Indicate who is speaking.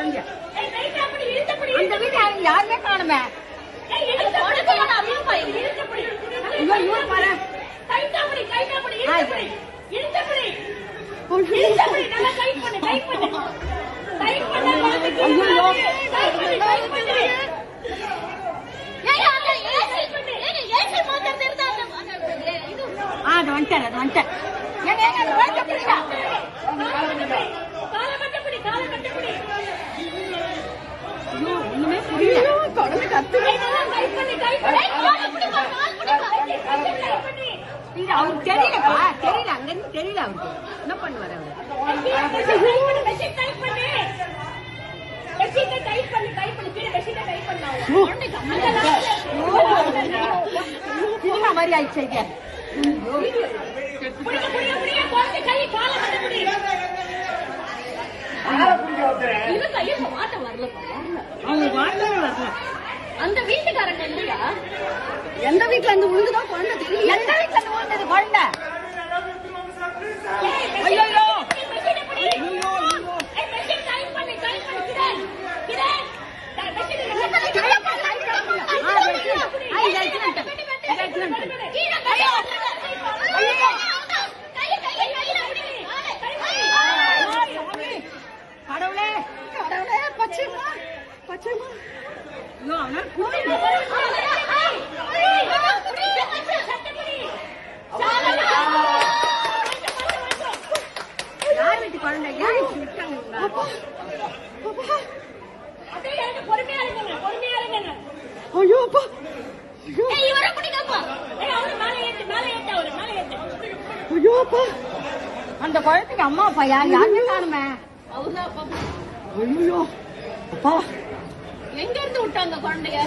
Speaker 1: காணுங்க. அந்த வீட்டு யாருமே காணுமே. அது வந்துட்டேன் அது வந்துட்டேன். ஒண்ணுமே புரியல. குழந்தை கத்து அவருக்கு தெரியலப்பா, தெரியல அங்க இருந்து தெரியல அவருக்கு என்ன பண்ணுவாரு அவரு. மாதிரி ஆயிடுச்சு.
Speaker 2: அந்த வீட்டுக்காரங்க இல்லையா?
Speaker 1: எந்த வீட்டுல இருந்து விழுந்துதான் குழந்தை தெரியும். எந்த வீட்டுல இருந்து விழுந்தது குழந்தை? கடவுளே கடவுளே பச்சைமா பச்சைமா யார் வீட்டு குழந்தை? யார் விட்டாங்க? ஐயோ அப்பா ஐயோ அப்பா அந்த குழந்தைக்கு அம்மா அப்பா யாருமே காணுமே.
Speaker 2: அவர்தான் அப்பா.
Speaker 1: ஐயோ அப்பா
Speaker 2: எங்க இருந்து விட்டாங்க குழந்தைய?